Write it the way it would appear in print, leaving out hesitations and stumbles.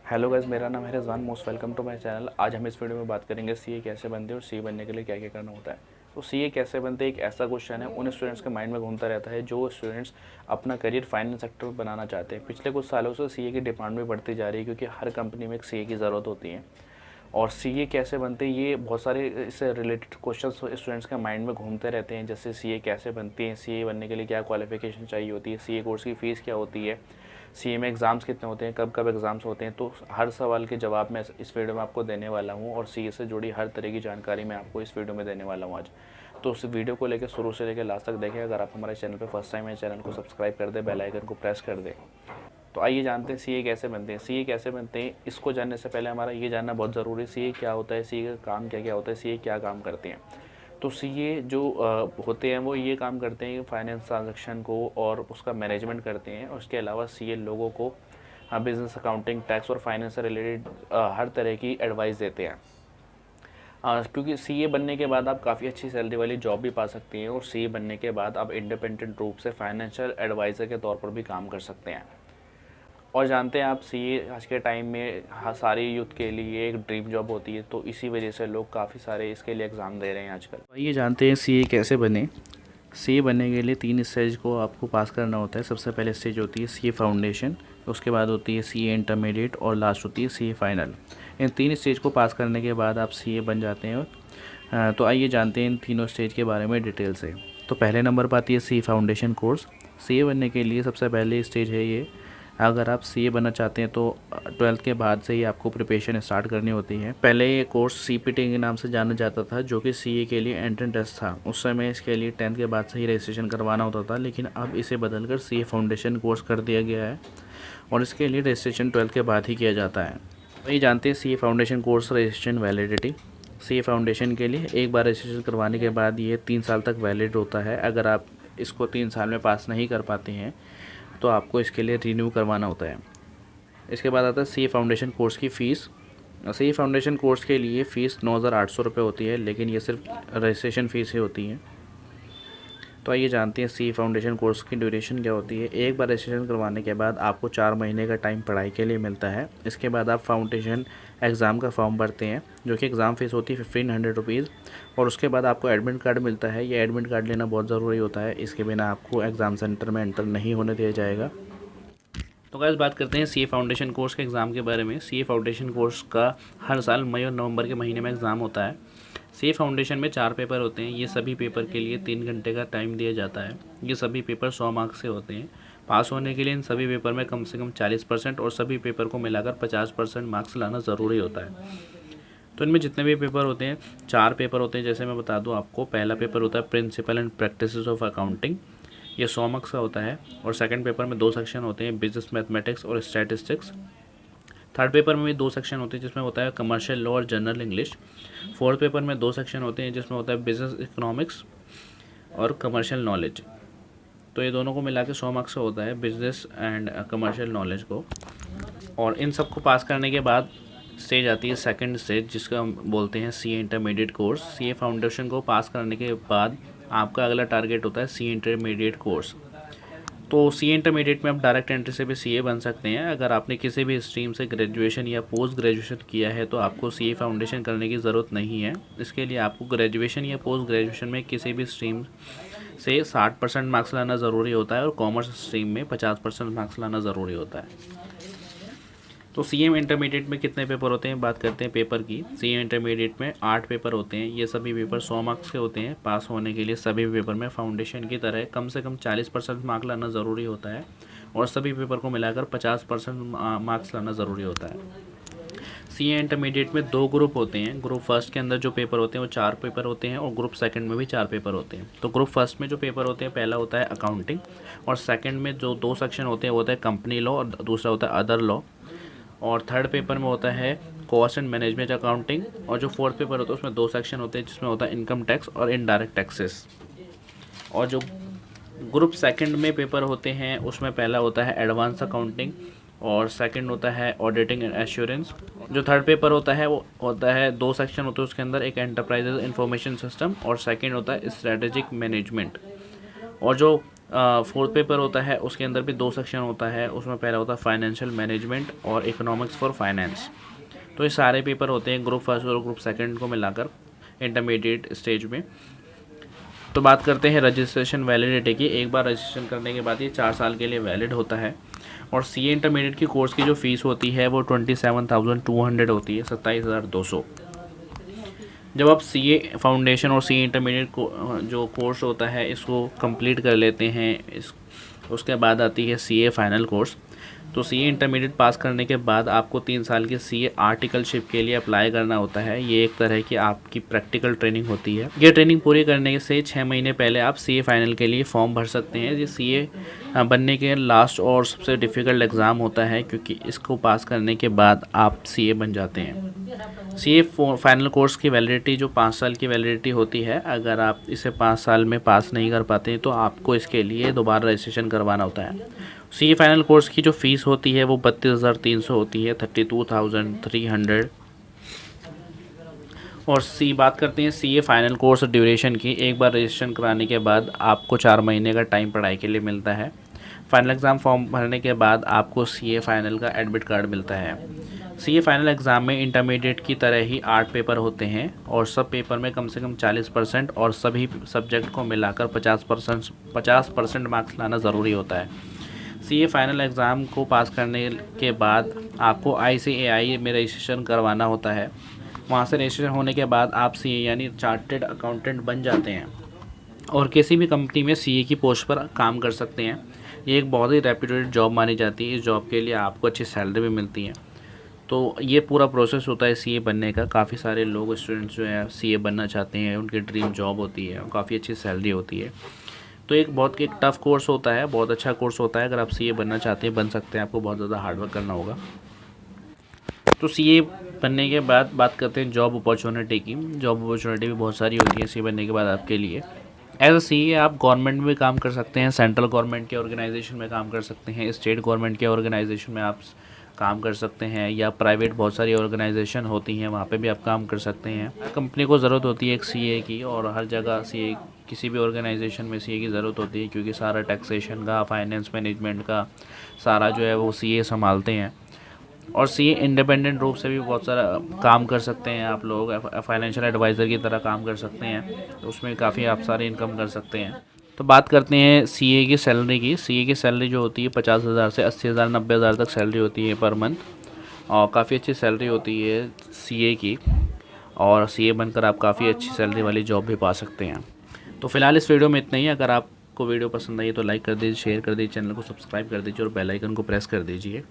Hello guys, मेरा नाम है Rizwan. Most welcome to my channel. आज हम इस वीडियो में बात करेंगे सीए कैसे बनते हैं और सीए बनने के लिए क्या क्या करना होता है। तो सीए कैसे बनते हैं एक ऐसा क्वेश्चन है उन स्टूडेंट्स के माइंड में घूमता रहता है जो स्टूडेंट्स अपना करियर फाइनेंस सेक्टर में बनाना चाहते हैं। पिछले कुछ सालों से सीए की डिमांड भी बढ़ती जा रही है क्योंकि हर कंपनी में एक सीए की ज़रूरत होती है। और सीए कैसे बनते हैं ये बहुत सारे इससे रिलेटेड क्वेश्चन स्टूडेंट्स के माइंड में घूमते रहते हैं। जैसे सीए कैसे बनती है, सीए बनने के लिए क्या क्वालिफिकेशन चाहिए होती है, सीए कोर्स की फ़ीस क्या होती है, सीए में एग्ज़ाम्स कितने होते हैं, कब कब एग्ज़ाम्स होते हैं। तो हर सवाल के जवाब मैं इस वीडियो में आपको देने वाला हूँ और सीए से जुड़ी हर तरह की जानकारी मैं आपको इस वीडियो में देने वाला हूँ आज। तो उस वीडियो को लेकर शुरू से लेकर लास्ट तक देखें। अगर आप हमारे चैनल पर फर्स्ट टाइम है, चैनल को सब्सक्राइब कर दे, बेल आइकन को प्रेस कर दे। तो आइए जानते हैं सीए कैसे बनते हैं। सीए कैसे बनते हैं इसको जानने से पहले हमारा ये जानना बहुत ज़रूरी है सीए क्या होता है, सीए का काम क्या क्या होता है, सीए क्या काम करते हैं। तो सीए जो होते हैं वो ये काम करते हैं कि फाइनेंस ट्रांजैक्शन को और उसका मैनेजमेंट करते हैं। और उसके अलावा सीए लोगों को बिज़नेस, अकाउंटिंग, टैक्स और फाइनेंस से रिलेटेड हर तरह की एडवाइस देते हैं। क्योंकि सीए बनने के बाद आप काफ़ी अच्छी सैलरी वाली जॉब भी पा सकती हैं और सीए बनने के बाद आप इंडिपेंडेंट रूप से फाइनेंशियल एडवाइज़र के तौर पर भी काम कर सकते हैं। और जानते हैं आप सीए आज के टाइम में सारे यूथ के लिए एक ड्रीम जॉब होती है। तो इसी वजह से लोग काफ़ी सारे इसके लिए एग्ज़ाम दे रहे हैं आजकल। ये जानते हैं सीए कैसे बने। सीए बनने के लिए 3 स्टेज को आपको पास करना होता है। सबसे पहले स्टेज होती है सीए फाउंडेशन, उसके बाद होती है सीए इंटरमीडिएट और लास्ट होती है सीए फाइनल। इन 3 स्टेज को पास करने के बाद आप सीए बन जाते हैं। तो आइए जानते हैं इन तीनों स्टेज के बारे में डिटेल से। तो पहले नंबर पर आती है सीए फाउंडेशन कोर्स। सीए बनने के लिए सबसे पहले स्टेज है ये। अगर आप सीए बनना चाहते हैं तो 12th के बाद से ही आपको प्रिपरेशन स्टार्ट करनी होती है। पहले ये कोर्स सीपीटी के नाम से जाना जाता था जो कि सीए के लिए एंट्रेंस टेस्ट था। उस समय इसके लिए 10th के बाद से ही रजिस्ट्रेशन करवाना होता था, लेकिन अब इसे बदलकर सीए फाउंडेशन कोर्स कर दिया गया है और इसके लिए रजिस्ट्रेशन 12th के बाद ही किया जाता है। वही जानते हैं CA foundation course registration validity. CA foundation के लिए एक बार रजिस्ट्रेशन करवाने के बाद ये 3 साल तक वैलिड होता है। अगर आप इसको 3 साल में पास नहीं कर पाते हैं तो आपको इसके लिए रिन्यू करवाना होता है। इसके बाद आता है सीए फाउंडेशन कोर्स की फ़ीस। सीए फाउंडेशन कोर्स के लिए फ़ीस 9,800 रुपये होती है, लेकिन ये सिर्फ रजिस्ट्रेशन फ़ीस ही होती है। तो आइए जानते हैं सीए फाउंडेशन कोर्स की ड्यूरेशन क्या होती है। एक बार रजिस्ट्रेशन करवाने के बाद आपको 4 महीने का टाइम पढ़ाई के लिए मिलता है। इसके बाद आप फाउंडेशन एग्ज़ाम का फॉर्म भरते हैं जो कि एग्ज़ाम फ़ीस होती है 1500 रुपीज़। और उसके बाद आपको एडमिट कार्ड मिलता है। ये एडमिट कार्ड लेना बहुत ज़रूरी होता है, इसके बिना आपको एग्ज़ाम सेंटर में एंटर नहीं होने दिया जाएगा। तो गाइस बात करते हैं सीए फाउंडेशन कोर्स के एग्ज़ाम के बारे में। सीए फाउंडेशन कोर्स का हर साल मई और नवंबर के महीने में एग्ज़ाम होता है। सीए फाउंडेशन में 4 पेपर होते हैं। ये सभी पेपर के लिए 3 घंटे का टाइम दिया जाता है। ये सभी पेपर 100 मार्क्स से होते हैं। पास होने के लिए इन सभी पेपर में कम से कम 40% और सभी पेपर को मिलाकर 50% मार्क्स लाना ज़रूरी होता है। तो इनमें जितने भी पेपर होते हैं, 4 पेपर होते हैं। जैसे मैं बता दूं आपको, पहला पेपर होता है principle and practices of accounting, ये 100 मार्क्स का होता है। और सेकंड पेपर में 2 सेक्शन होते हैं, बिजनेस मैथमेटिक्स और स्टैटिस्टिक्स। थर्ड पेपर में भी 2 सेक्शन होते हैं जिसमें होता है कमर्शियल लॉ और जनरल इंग्लिश। फोर्थ पेपर में 2 सेक्शन होते हैं जिसमें होता है बिजनेस इकोनॉमिक्स और कमर्शियल नॉलेज। तो ये दोनों को मिला के 100 मार्क्स का होता है, बिजनेस एंड कमर्शियल नॉलेज को। और इन सब को पास करने के बाद स्टेज आती है सेकंड स्टेज, जिसका हम बोलते हैं CA intermediate course. CA foundation को पास करने के बाद आपका अगला टारगेट होता है सीए इंटरमीडिएट कोर्स। तो सीए इंटरमीडिएट में आप डायरेक्ट एंट्री से भी सीए बन सकते हैं। अगर आपने किसी भी स्ट्रीम से ग्रेजुएशन या पोस्ट ग्रेजुएशन किया है तो आपको सीए फाउंडेशन करने की ज़रूरत नहीं है। इसके लिए आपको ग्रेजुएशन या पोस्ट ग्रेजुएशन में किसी भी स्ट्रीम से 60% मार्क्स लाना ज़रूरी होता है और कॉमर्स स्ट्रीम में 50% मार्क्स लाना ज़रूरी होता है। तो सीए इंटरमीडिएट में कितने पेपर होते हैं, बात करते हैं पेपर की। सीए इंटरमीडिएट में 8 पेपर होते हैं। ये सभी पेपर 100 मार्क्स के होते हैं। पास होने के लिए सभी पेपर में फाउंडेशन की तरह कम से कम 40% मार्क लाना ज़रूरी होता है और सभी पेपर को मिलाकर 50% मार्क्स लाना ज़रूरी होता है। सीए इंटरमीडिएट में 2 ग्रुप होते हैं। ग्रुप फर्स्ट के अंदर जो पेपर होते हैं वो 4 पेपर होते हैं और ग्रुप सेकंड में भी 4 पेपर होते हैं। तो ग्रुप फर्स्ट में जो पेपर होते हैं, पहला होता है अकाउंटिंग और सेकंड में जो 2 सेक्शन होते हैं वो होता है कंपनी लॉ और दूसरा होता है अदर लॉ। और थर्ड पेपर में होता है कॉस्ट एंड मैनेजमेंट अकाउंटिंग। और जो फोर्थ पेपर होता है उसमें 2 सेक्शन होते हैं जिसमें होता है इनकम टैक्स और इनडायरेक्ट टैक्सेस। और जो ग्रुप सेकंड में पेपर होते हैं उसमें पहला होता है एडवांस अकाउंटिंग और सेकंड होता है ऑडिटिंग एंड एश्योरेंस। जो थर्ड पेपर होता है वो होता है 2 सेक्शन होते हैं उसके अंदर, एक एंटरप्राइजेज इंफॉर्मेशन सिस्टम और सेकंड होता है स्ट्रेटेजिक मैनेजमेंट। और जो फोर्थ पेपर होता है, उसके अंदर भी 2 सेक्शन होता है। उसमें पहला होता है फाइनेंशियल मैनेजमेंट और इकोनॉमिक्स फॉर फाइनेंस। तो ये सारे पेपर होते हैं ग्रुप फर्स्ट और ग्रुप सेकंड को मिलाकर इंटरमीडिएट स्टेज में। तो बात करते हैं रजिस्ट्रेशन वैलिडिटी की। एक बार रजिस्ट्रेशन करने के बाद ये 4 साल के लिए वैलिड होता है। और सीए इंटरमीडिएट की कोर्स की जो फ़ीस होती है वो 27,200 होती है, 27,200। जब आप सीए फाउंडेशन और सीए इंटरमीडिएट को जो कोर्स होता है इसको कंप्लीट कर लेते हैं, उसके बाद आती है सीए फाइनल कोर्स। तो सीए इंटरमीडिएट पास करने के बाद आपको 3 साल के सीए आर्टिकलशिप के लिए अप्लाई करना होता है। ये एक तरह की आपकी प्रैक्टिकल ट्रेनिंग होती है। ये ट्रेनिंग पूरी करने से 6 महीने पहले आप सीए फाइनल के लिए फॉर्म भर सकते हैं। ये सीए बनने के लास्ट और सबसे डिफ़िकल्ट एग्ज़ाम होता है, क्योंकि इसको पास करने के बाद आप सीए बन जाते हैं। सीए फाइनल कोर्स की वैलिडिटी जो 5 साल की वैलिडिटी होती है, अगर आप इसे 5 साल में पास नहीं कर पाते तो आपको इसके लिए दोबारा रजिस्ट्रेशन करवाना होता है। सीए फाइनल कोर्स की जो फ़ीस होती है वो 32,300 होती है, 32,300। और बात करते हैं सीए फाइनल कोर्स ड्यूरेशन की। एक बार रजिस्ट्रेशन कराने के बाद आपको 4 महीने का टाइम पढ़ाई के लिए मिलता है। फाइनल एग्ज़ाम फॉर्म भरने के बाद आपको सीए फाइनल का एडमिट कार्ड मिलता है। सीए फाइनल एग्ज़ाम में इंटरमीडिएट की तरह ही 8 पेपर होते हैं और सब पेपर में कम से कम 40% और सभी सब्जेक्ट को मिलाकर 50% मार्क्स लाना ज़रूरी होता है। सीए फाइनल एग्ज़ाम को पास करने के बाद आपको ICAI में रजिस्ट्रेशन करवाना होता है। वहाँ से रजिस्ट्रेशन होने के बाद आप सीए यानी चार्टेड अकाउंटेंट बन जाते हैं और किसी भी कंपनी में सीए की पोस्ट पर काम कर सकते हैं। ये एक बहुत ही रेप्यूटेड जॉब मानी जाती है। इस जॉब के लिए आपको अच्छी सैलरी भी मिलती है। तो ये पूरा प्रोसेस होता है सीए बनने का। काफ़ी सारे लोग स्टूडेंट्स जो है सीए बनना चाहते हैं, उनकी ड्रीम जॉब होती है, काफ़ी अच्छी सैलरी होती है। तो एक बहुत एक टफ़ कोर्स होता है, बहुत अच्छा कोर्स होता है। अगर आप सीए बनना चाहते हैं बन सकते हैं, आपको बहुत ज़्यादा हार्डवर्क करना होगा। तो सीए बनने के बाद बात करते हैं जॉब अपॉर्चुनिटी की। जॉब अपॉर्चुनिटी भी बहुत सारी होती है सीए बनने के बाद आपके लिए। एज अ सीए आप गवर्नमेंट में भी काम कर सकते हैं, सेंट्रल गवर्नमेंट के ऑर्गेनाइजेशन में काम कर सकते हैं, स्टेट गवर्नमेंट के ऑर्गेनाइजेशन में आप काम कर सकते हैं, या प्राइवेट बहुत सारी ऑर्गेनाइजेशन होती हैं वहाँ पे भी आप काम कर सकते हैं। कंपनी को ज़रूरत होती है एक सीए की, और हर जगह सीए किसी भी ऑर्गेनाइजेशन में सीए की ज़रूरत होती है, क्योंकि सारा टैक्सेशन का, फाइनेंस मैनेजमेंट का सारा जो है वो सीए संभालते हैं। और सीए इंडिपेंडेंट रूप से भी बहुत सारा काम कर सकते हैं। आप लोग फाइनेंशियल एडवाइज़र की तरह काम कर सकते हैं, तो उसमें काफ़ी आप सारे इनकम कर सकते हैं। तो बात करते हैं सीए की सैलरी की। सीए की सैलरी जो होती है 50,000 से 80,000 90,000 तक सैलरी होती है पर मंथ, और काफ़ी अच्छी सैलरी होती है सीए की। और सीए बनकर आप काफ़ी अच्छी सैलरी वाली जॉब भी पा सकते हैं। तो फिलहाल इस वीडियो में इतना ही। अगर आपको वीडियो पसंद आई तो लाइक कर दीजिए, शेयर कर दीजिए, चैनल को सब्सक्राइब कर दीजिए और बेल आइकन को प्रेस कर दीजिए।